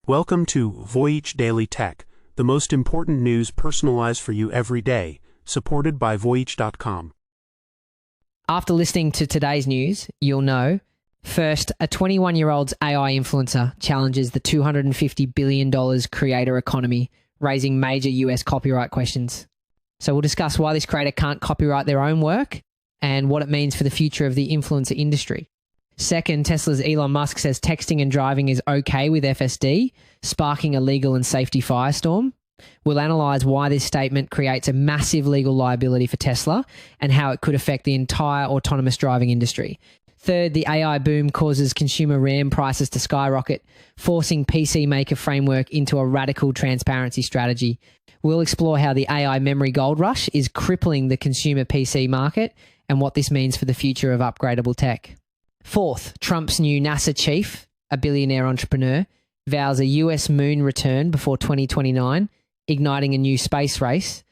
Welcome to Voyage Daily Tech, the most important news personalized for you every day, supported by Voyage.com. After listening to today's news, you'll know, first, a 21-year-old's AI influencer challenges the $250 billion creator economy, raising major US copyright questions. So we'll discuss why this creator can't copyright their own work and what it means for the future of the influencer industry. Second, Tesla's Elon Musk says texting and driving is okay with FSD, sparking a legal and safety firestorm. We'll analyse why this statement creates a massive legal liability for Tesla and how it could affect the entire autonomous driving industry. Third, the AI boom causes consumer RAM prices to skyrocket, forcing PC Maker framework into a radical transparency strategy. We'll explore how the AI memory gold rush is crippling the consumer PC market and what this means for the future of upgradable tech. Fourth, Trump's new NASA chief, a billionaire entrepreneur, vows a US moon return before 2029, igniting a new space race.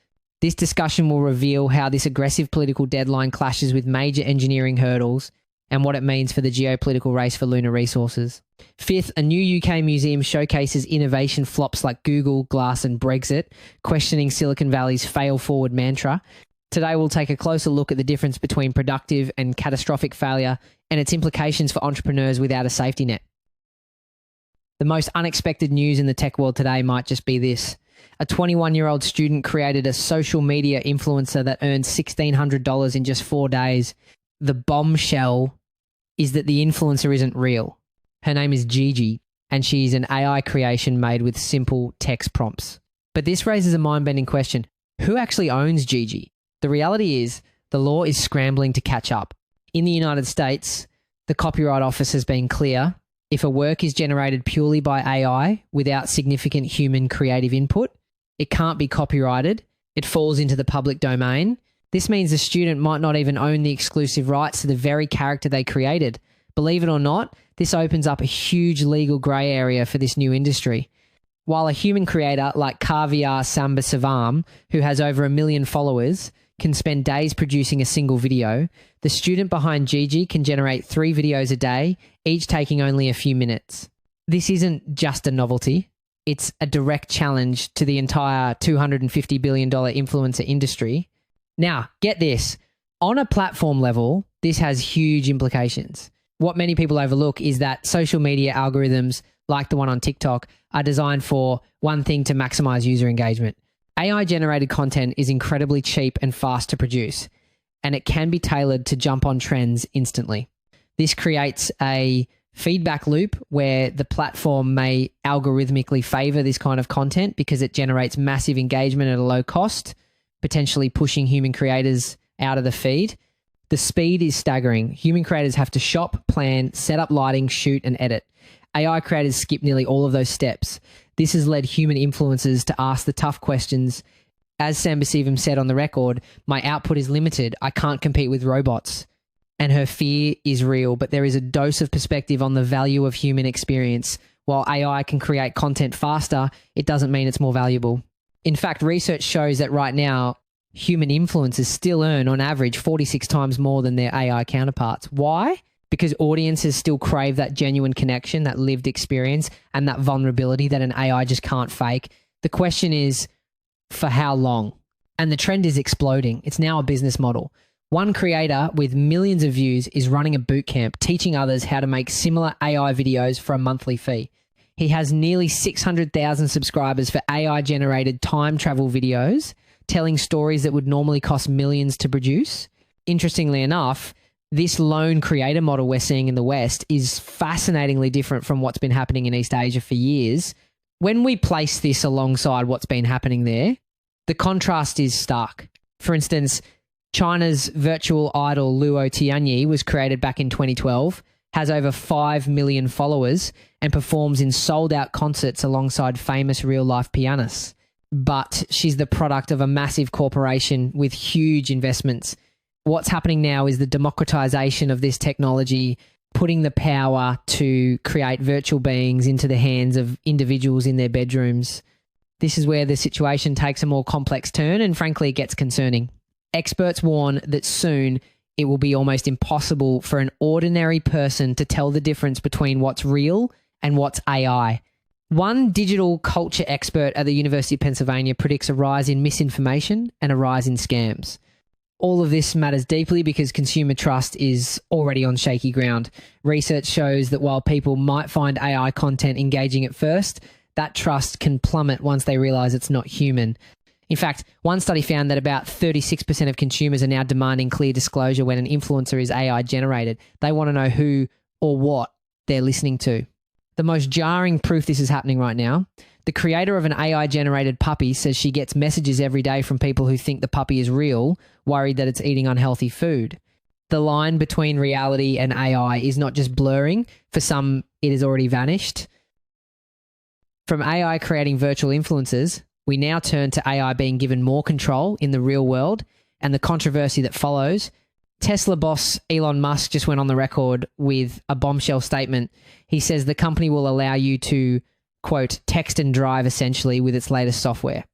This discussion will reveal how this aggressive political deadline clashes with major engineering hurdles and what it means for the geopolitical race for lunar resources. Fifth, a new UK museum showcases innovation flops like Google, Glass and Brexit, questioning Silicon Valley's fail-forward mantra. Today we'll take a closer look at the difference between productive and catastrophic failure and its implications for entrepreneurs without a safety net. The most unexpected news in the tech world today might just be this. A 21-year-old student created a social media influencer that earned $1,600 in just 4 days. The bombshell is that the influencer isn't real. Her name is Gigi, and she's an AI creation made with simple text prompts. But this raises a mind-bending question. Who actually owns Gigi? The reality is, the law is scrambling to catch up. In the United States, the Copyright Office has been clear. If a work is generated purely by AI without significant human creative input, it can't be copyrighted. It falls into the public domain. This means the student might not even own the exclusive rights to the very character they created. Believe it or not, this opens up a huge legal grey area for this new industry. While a human creator like Caviar Samba Savam, who has over 1 million followers, can spend days producing a single video, the student behind Gigi can generate 3 videos a day, each taking only a few minutes. This isn't just a novelty. It's a direct challenge to the entire $250 billion influencer industry. Now, get this. On a platform level, this has huge implications. What many people overlook is that social media algorithms, like the one on TikTok, are designed for one thing: to maximize user engagement. AI-generated content is incredibly cheap and fast to produce, and it can be tailored to jump on trends instantly. This creates a feedback loop where the platform may algorithmically favor this kind of content because it generates massive engagement at a low cost, potentially pushing human creators out of the feed. The speed is staggering. Human creators have to shop, plan, set up lighting, shoot, and edit. AI creators skip nearly all of those steps. This has led human influencers to ask the tough questions. As Sambasivam said on the record, "My output is limited. I can't compete with robots." And her fear is real, but there is a dose of perspective on the value of human experience. While AI can create content faster, it doesn't mean it's more valuable. In fact, research shows that right now, human influencers still earn, on average, 46 times more than their AI counterparts. Why? Because audiences still crave that genuine connection, that lived experience, and that vulnerability that an AI just can't fake. The question is, for how long? And the trend is exploding. It's now a business model. One creator with millions of views is running a bootcamp, teaching others how to make similar AI videos for a monthly fee. He has nearly 600,000 subscribers for AI-generated time travel videos, telling stories that would normally cost millions to produce. Interestingly enough, this lone creator model we're seeing in the West is fascinatingly different from what's been happening in East Asia for years. When we place this alongside what's been happening there, the contrast is stark. For instance, China's virtual idol Luo Tianyi was created back in 2012, has over 5 million followers, and performs in sold-out concerts alongside famous real-life pianists. But she's the product of a massive corporation with huge investments. What's happening now is the democratization of this technology, putting the power to create virtual beings into the hands of individuals in their bedrooms. This is where the situation takes a more complex turn and frankly it gets concerning. Experts warn that soon it will be almost impossible for an ordinary person to tell the difference between what's real and what's AI. One digital culture expert at the University of Pennsylvania predicts a rise in misinformation and a rise in scams. All of this matters deeply because consumer trust is already on shaky ground. Research shows that while people might find AI content engaging at first, that trust can plummet once they realize it's not human. In fact, one study found that about 36% of consumers are now demanding clear disclosure when an influencer is AI generated. They want to know who or what they're listening to. The most jarring proof this is happening right now: the creator of an AI-generated puppy says she gets messages every day from people who think the puppy is real, worried that it's eating unhealthy food. The line between reality and AI is not just blurring. For some, it has already vanished. From AI creating virtual influencers, we now turn to AI being given more control in the real world and the controversy that follows. Tesla boss Elon Musk just went on the record with a bombshell statement. He says the company will allow you to, quote, text and drive essentially with its latest software.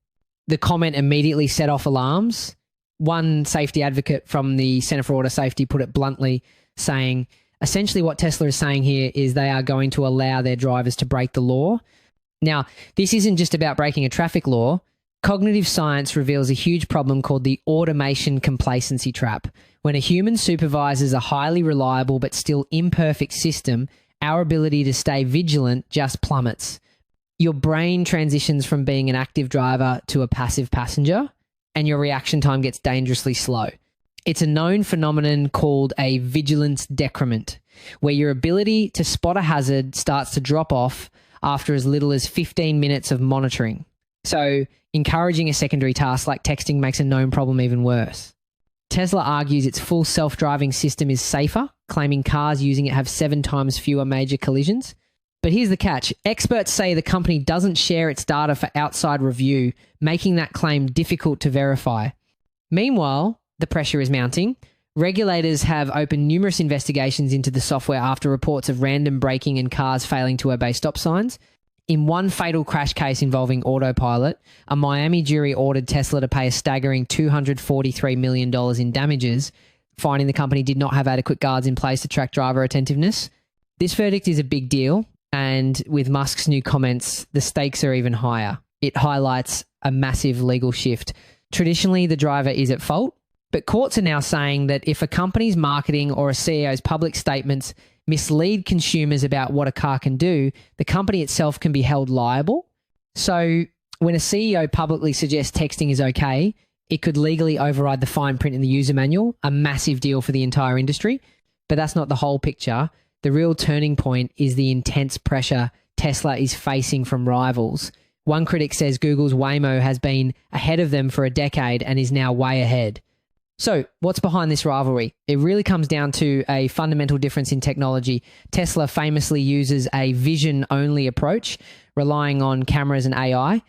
The comment immediately set off alarms. One safety advocate from the Center for Auto Safety put it bluntly, saying, essentially what Tesla is saying here is they are going to allow their drivers to break the law. Now, this isn't just about breaking a traffic law. Cognitive science reveals a huge problem called the automation complacency trap. When a human supervises a highly reliable but still imperfect system, our ability to stay vigilant just plummets. Your brain transitions from being an active driver to a passive passenger, and your reaction time gets dangerously slow. It's a known phenomenon called a vigilance decrement, where your ability to spot a hazard starts to drop off after as little as 15 minutes of monitoring. So, encouraging a secondary task like texting makes a known problem even worse. Tesla argues its full self-driving system is safer, claiming cars using it have 7 times fewer major collisions. But here's the catch. Experts say the company doesn't share its data for outside review, making that claim difficult to verify. Meanwhile, the pressure is mounting. Regulators have opened numerous investigations into the software after reports of random braking and cars failing to obey stop signs. In one fatal crash case involving autopilot, a Miami jury ordered Tesla to pay a staggering $243 million in damages, finding the company did not have adequate guards in place to track driver attentiveness. This verdict is a big deal, and with Musk's new comments, the stakes are even higher. It highlights a massive legal shift. Traditionally, the driver is at fault, but courts are now saying that if a company's marketing or a CEO's public statements mislead consumers about what a car can do, the company itself can be held liable. So when a CEO publicly suggests texting is okay, it could legally override the fine print in the user manual, a massive deal for the entire industry. But that's not the whole picture. The real turning point is the intense pressure Tesla is facing from rivals. One critic says Google's Waymo has been ahead of them for a decade and is now way ahead. So what's behind this rivalry? It really comes down to a fundamental difference in technology. Tesla famously uses a vision-only approach, relying on cameras and AI.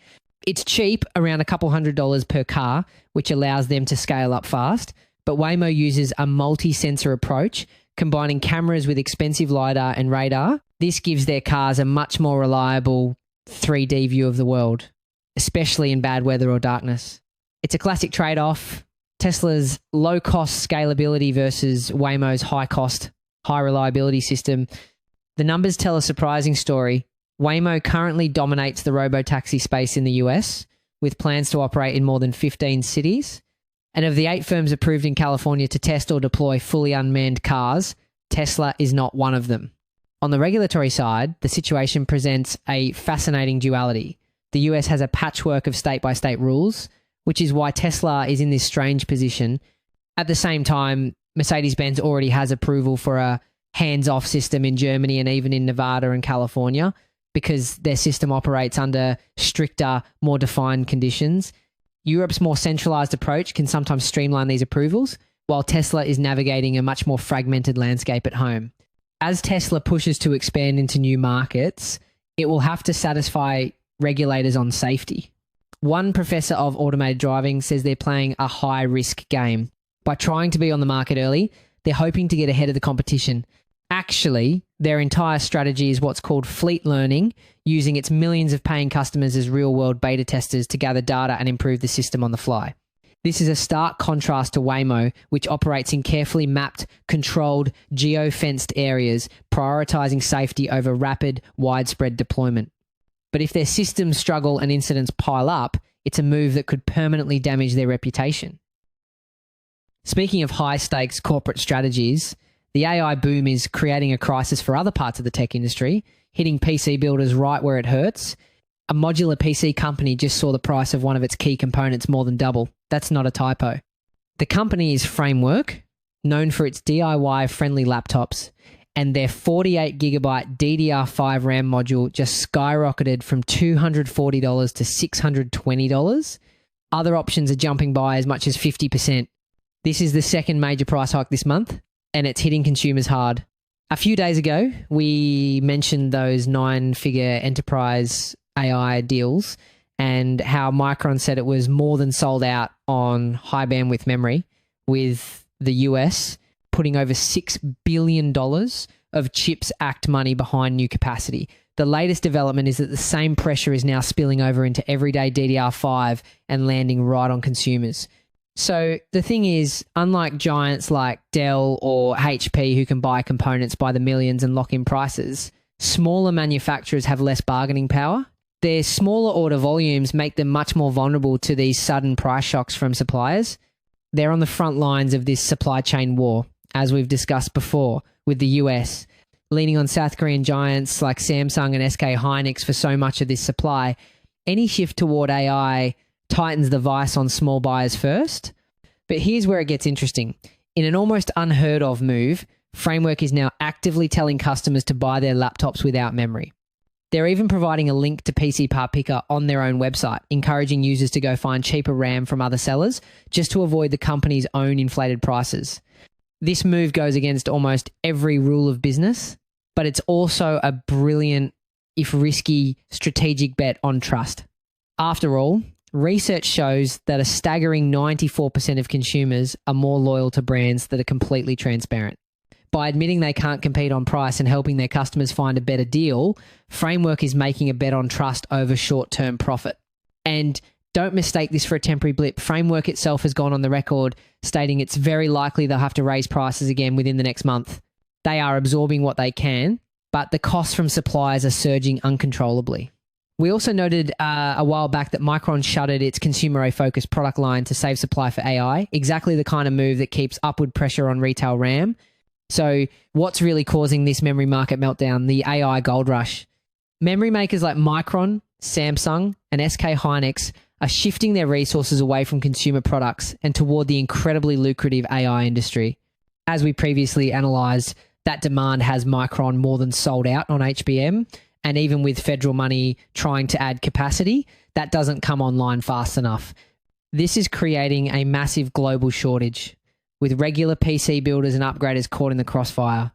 It's cheap, around a couple $100 per car, which allows them to scale up fast. But Waymo uses a multi-sensor approach, combining cameras with expensive LiDAR and radar. This gives their cars a much more reliable 3D view of the world, especially in bad weather or darkness. It's a classic trade-off. Tesla's low-cost scalability versus Waymo's high-cost, high-reliability system. The numbers tell a surprising story. Waymo currently dominates the robotaxi space in the US, with plans to operate in more than 15 cities. And of the 8 firms approved in California to test or deploy fully unmanned cars, Tesla is not one of them. On the regulatory side, the situation presents a fascinating duality. The US has a patchwork of state-by-state rules, which is why Tesla is in this strange position. At the same time, Mercedes-Benz already has approval for a hands-off system in Germany and even in Nevada and California because their system operates under stricter, more defined conditions. Europe's more centralized approach can sometimes streamline these approvals, while Tesla is navigating a much more fragmented landscape at home. As Tesla pushes to expand into new markets, it will have to satisfy regulators on safety. One professor of automated driving says they're playing a high-risk game. By trying to be on the market early, they're hoping to get ahead of the competition. Actually, their entire strategy is what's called fleet learning, using its millions of paying customers as real-world beta testers to gather data and improve the system on the fly. This is a stark contrast to Waymo, which operates in carefully mapped, controlled, geo-fenced areas, prioritizing safety over rapid, widespread deployment. But if their systems struggle and incidents pile up, it's a move that could permanently damage their reputation. Speaking of high-stakes corporate strategies, the AI boom is creating a crisis for other parts of the tech industry, hitting PC builders right where it hurts. A modular PC company just saw the price of one of its key components more than double. That's not a typo. The company is Framework, known for its DIY-friendly laptops, and their 48GB DDR5 RAM module just skyrocketed from $240 to $620. Other options are jumping by as much as 50%. This is the second major price hike this month, and it's hitting consumers hard. A few days ago, we mentioned those 9-figure enterprise AI deals and how Micron said it was more than sold out on high bandwidth memory, with the US putting over $6 billion of CHIPS Act money behind new capacity. The latest development is that the same pressure is now spilling over into everyday DDR5 and landing right on consumers. So the thing is, unlike giants like Dell or HP who can buy components by the millions and lock in prices, smaller manufacturers have less bargaining power. Their smaller order volumes make them much more vulnerable to these sudden price shocks from suppliers. They're on the front lines of this supply chain war, as we've discussed before, with the US, leaning on South Korean giants like Samsung and SK Hynix for so much of this supply. Any shift toward AI tightens the vice on small buyers first. But here's where it gets interesting. In an almost unheard of move, Framework is now actively telling customers to buy their laptops without memory. They're even providing a link to PC Part Picker on their own website, encouraging users to go find cheaper RAM from other sellers just to avoid the company's own inflated prices. This move goes against almost every rule of business, but it's also a brilliant, if risky, strategic bet on trust. After all, research shows that a staggering 94% of consumers are more loyal to brands that are completely transparent. By admitting they can't compete on price and helping their customers find a better deal, Framework is making a bet on trust over short-term profit. And don't mistake this for a temporary blip. Framework itself has gone on the record stating it's very likely they'll have to raise prices again within the next month. They are absorbing what they can, but the costs from suppliers are surging uncontrollably. We also noted a while back that Micron shuttered its consumer-focused product line to save supply for AI, exactly the kind of move that keeps upward pressure on retail RAM. So what's really causing this memory market meltdown? The AI gold rush. Memory makers like Micron, Samsung, and SK Hynix are shifting their resources away from consumer products and toward the incredibly lucrative AI industry. As we previously analysed, that demand has Micron more than sold out on HBM, and even with federal money trying to add capacity, that doesn't come online fast enough. This is creating a massive global shortage, with regular PC builders and upgraders caught in the crossfire.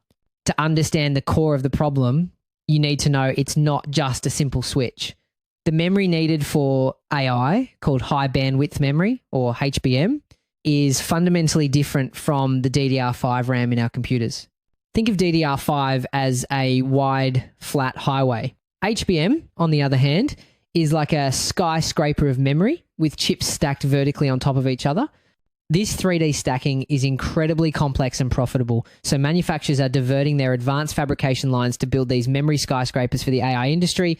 To understand the core of the problem, you need to know it's not just a simple switch. The memory needed for AI, called high bandwidth memory, or HBM, is fundamentally different from the DDR5 RAM in our computers. Think of DDR5 as a wide, flat highway. HBM, on the other hand, is like a skyscraper of memory with chips stacked vertically on top of each other. This 3D stacking is incredibly complex and profitable, so manufacturers are diverting their advanced fabrication lines to build these memory skyscrapers for the AI industry,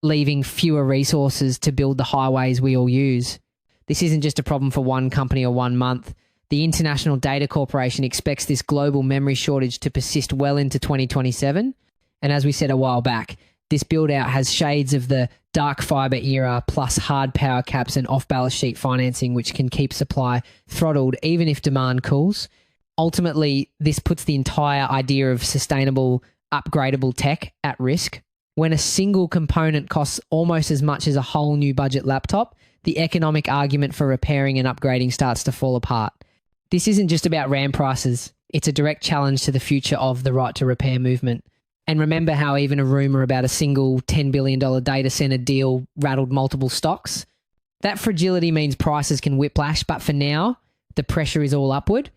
leaving fewer resources to build the highways we all use. This isn't just a problem for one company or 1 month. The International Data Corporation expects this global memory shortage to persist well into 2027. And as we said a while back, this build-out has shades of the dark fiber era plus hard power caps and off-balance sheet financing, which can keep supply throttled even if demand cools. Ultimately, this puts the entire idea of sustainable, upgradable tech at risk. When a single component costs almost as much as a whole new budget laptop, the economic argument for repairing and upgrading starts to fall apart. This isn't just about RAM prices. It's a direct challenge to the future of the right to repair movement. And remember how even a rumor about a single $10 billion data center deal rattled multiple stocks? That fragility means prices can whiplash, but for now, the pressure is all upward.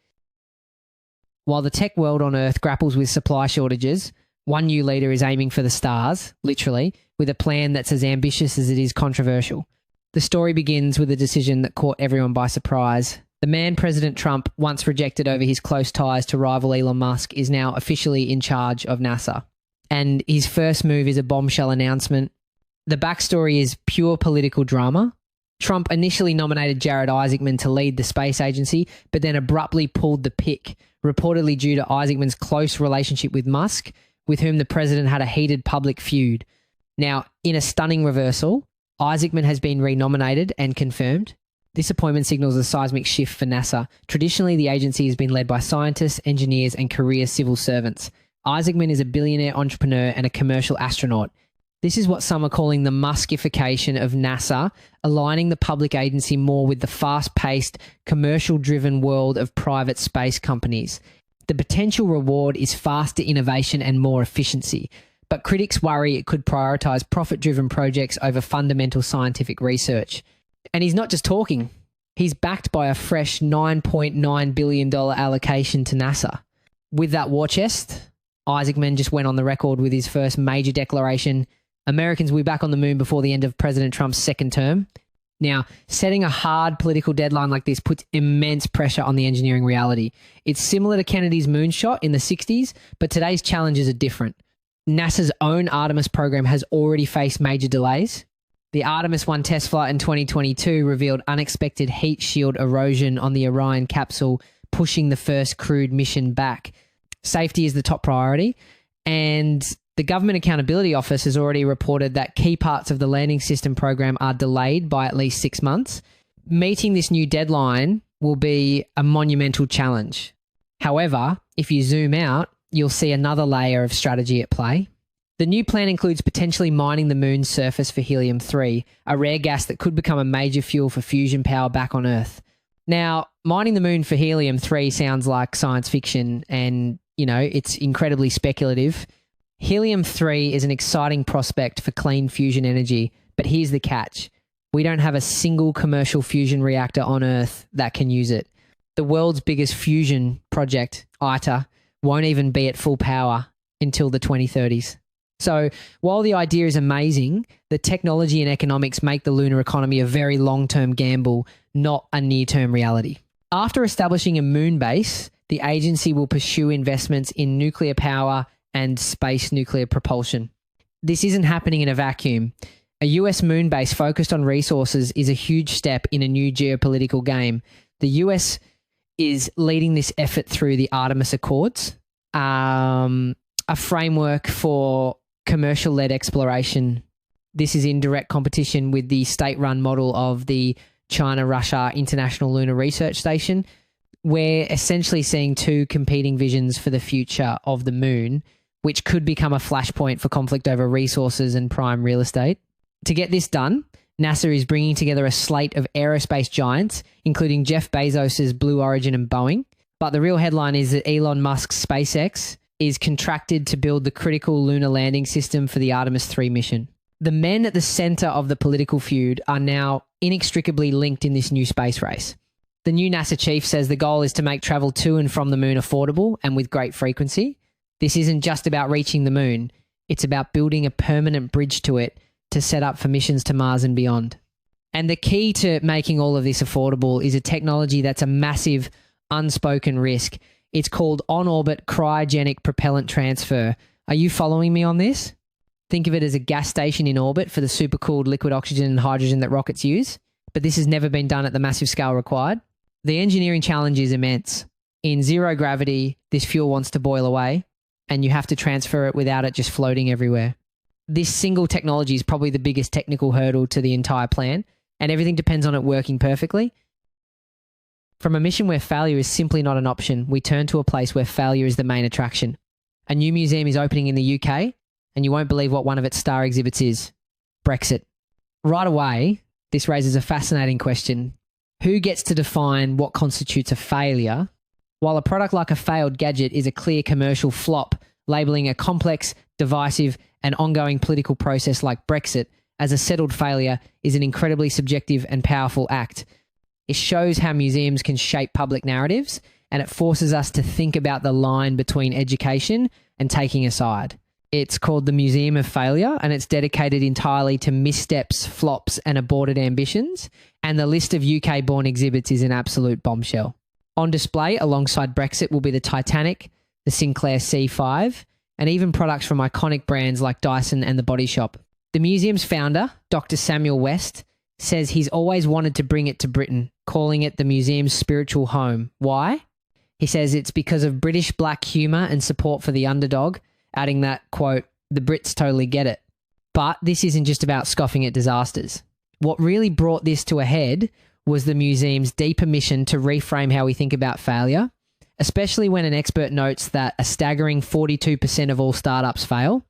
While the tech world on Earth grapples with supply shortages, one new leader is aiming for the stars, literally, with a plan that's as ambitious as it is controversial. The story begins with a decision that caught everyone by surprise. The man President Trump once rejected over his close ties to rival Elon Musk is now officially in charge of NASA. And his first move is a bombshell announcement. The backstory is pure political drama. Trump initially nominated Jared Isaacman to lead the space agency, but then abruptly pulled the pick, reportedly due to Isaacman's close relationship with Musk, with whom the president had a heated public feud. Now, in a stunning reversal, Isaacman has been renominated and confirmed. This appointment signals a seismic shift for NASA. Traditionally, the agency has been led by scientists, engineers, and career civil servants. Isaacman is a billionaire entrepreneur and a commercial astronaut. This is what some are calling the Muskification of NASA, aligning the public agency more with the fast-paced, commercial-driven world of private space companies. The potential reward is faster innovation and more efficiency, but critics worry it could prioritise profit-driven projects over fundamental scientific research. And he's not just talking. He's backed by a fresh $9.9 billion allocation to NASA. With that war chest, Isaacman just went on the record with his first major declaration: Americans will be back on the moon before the end of President Trump's second term. Now, setting a hard political deadline like this puts immense pressure on the engineering reality. It's similar to Kennedy's moonshot in the 60s, but today's challenges are different. NASA's own Artemis program has already faced major delays. The Artemis 1 test flight in 2022 revealed unexpected heat shield erosion on the Orion capsule, pushing the first crewed mission back. Safety is the top priority, and the Government Accountability Office has already reported that key parts of the landing system program are delayed by at least 6 months. Meeting this new deadline will be a monumental challenge. However, if you zoom out, you'll see another layer of strategy at play. The new plan includes potentially mining the moon's surface for helium-3, a rare gas that could become a major fuel for fusion power back on Earth. Now, mining the moon for helium-3 sounds like science fiction and, it's incredibly speculative. Helium-3 is an exciting prospect for clean fusion energy, but here's the catch. We don't have a single commercial fusion reactor on Earth that can use it. The world's biggest fusion project, ITER, won't even be at full power until the 2030s. So while the idea is amazing, the technology and economics make the lunar economy a very long-term gamble, not a near-term reality. After establishing a moon base, the agency will pursue investments in nuclear power and space nuclear propulsion. This isn't happening in a vacuum. A US moon base focused on resources is a huge step in a new geopolitical game. The US is leading this effort through the Artemis Accords, a framework for commercial-led exploration. This is in direct competition with the state-run model of the China-Russia International Lunar Research Station. We're essentially seeing two competing visions for the future of the moon, which could become a flashpoint for conflict over resources and prime real estate. To get this done, NASA is bringing together a slate of aerospace giants, including Jeff Bezos' Blue Origin and Boeing. But the real headline is that Elon Musk's SpaceX is contracted to build the critical lunar landing system for the Artemis 3 mission. The men at the center of the political feud are now inextricably linked in this new space race. The new NASA chief says the goal is to make travel to and from the moon affordable and with great frequency. This isn't just about reaching the moon. It's about building a permanent bridge to it to set up for missions to Mars and beyond. And the key to making all of this affordable is a technology that's a massive unspoken risk. It's called on-orbit cryogenic propellant transfer. Are you following me on this? Think of it as a gas station in orbit for the supercooled liquid oxygen and hydrogen that rockets use. But this has never been done at the massive scale required. The engineering challenge is immense. In zero gravity, this fuel wants to boil away, and you have to transfer it without it just floating everywhere. This single technology is probably the biggest technical hurdle to the entire plan, and everything depends on it working perfectly. From a mission where failure is simply not an option, we turn to a place where failure is the main attraction. A new museum is opening in the UK, and you won't believe what one of its star exhibits is: Brexit. Right away, this raises a fascinating question. Who gets to define what constitutes a failure, while a product like a failed gadget is a clear commercial flop, labelling a complex, divisive, and ongoing political process like Brexit as a settled failure is an incredibly subjective and powerful act. It shows how museums can shape public narratives, and it forces us to think about the line between education and taking a side. It's called the Museum of Failure, and it's dedicated entirely to missteps, flops, and aborted ambitions, and the list of UK-born exhibits is an absolute bombshell. On display alongside Brexit will be the Titanic, the Sinclair C5, and even products from iconic brands like Dyson and The Body Shop. The museum's founder, Dr. Samuel West, says he's always wanted to bring it to Britain, calling it the museum's spiritual home. Why? He says it's because of British black humour and support for the underdog, adding that, quote, "The Brits totally get it." But this isn't just about scoffing at disasters. What really brought this to a head was the museum's deeper mission to reframe how we think about failure, especially when an expert notes that a staggering 42% of all startups fail.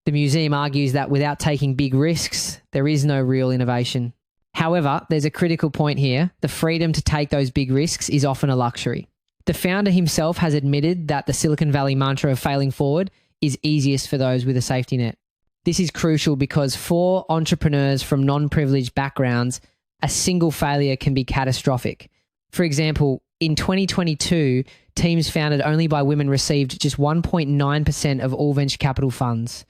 The museum argues that without taking big risks, there is no real innovation. However, there's a critical point here. The freedom to take those big risks is often a luxury. The founder himself has admitted that the Silicon Valley mantra of failing forward is easiest for those with a safety net. This is crucial because for entrepreneurs from non-privileged backgrounds, a single failure can be catastrophic. For example, in 2022, teams founded only by women received just 1.9% of all venture capital funds.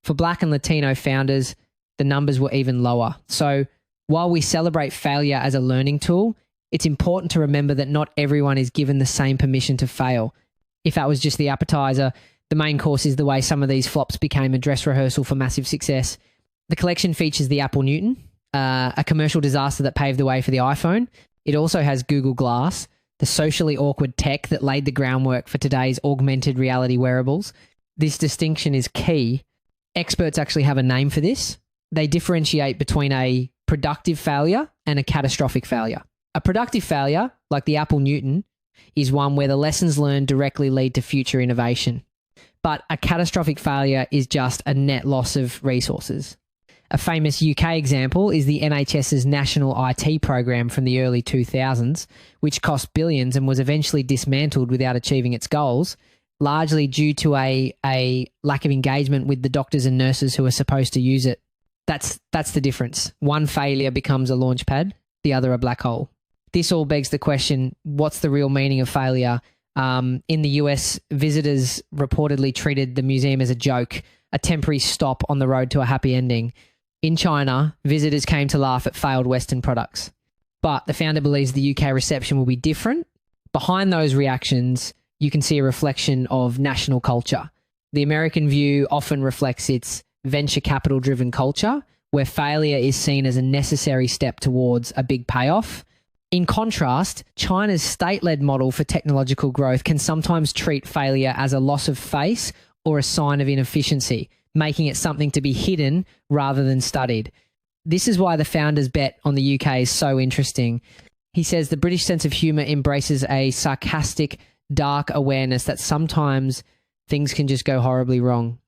For Black and Latino founders, the numbers were even lower. So while we celebrate failure as a learning tool, it's important to remember that not everyone is given the same permission to fail. If that was just the appetizer, the main course is the way some of these flops became a dress rehearsal for massive success. The collection features the Apple Newton, a commercial disaster that paved the way for the iPhone. It also has Google Glass, the socially awkward tech that laid the groundwork for today's augmented reality wearables. This distinction is key. Experts actually have a name for this. They differentiate between a productive failure and a catastrophic failure. A productive failure, like the Apple Newton, is one where the lessons learned directly lead to future innovation. But a catastrophic failure is just a net loss of resources. A famous UK example is the NHS's national IT program from the early 2000s, which cost billions and was eventually dismantled without achieving its goals, largely due to a lack of engagement with the doctors and nurses who are supposed to use it. That's the difference. One failure becomes a launch pad, the other a black hole. This all begs the question, what's the real meaning of failure? In the US, visitors reportedly treated the museum as a joke, a temporary stop on the road to a happy ending. In China, visitors came to laugh at failed Western products. But the founder believes the UK reception will be different. Behind those reactions, you can see a reflection of national culture. The American view often reflects its venture capital-driven culture, where failure is seen as a necessary step towards a big payoff. In contrast, China's state-led model for technological growth can sometimes treat failure as a loss of face or a sign of inefficiency, making it something to be hidden rather than studied. This is why the founder's bet on the UK is so interesting. He says the British sense of humour embraces a sarcastic, dark awareness that sometimes things can just go horribly wrong.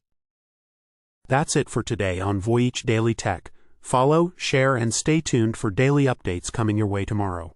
That's it for today on Voyage Daily Tech. Follow, share, and stay tuned for daily updates coming your way tomorrow.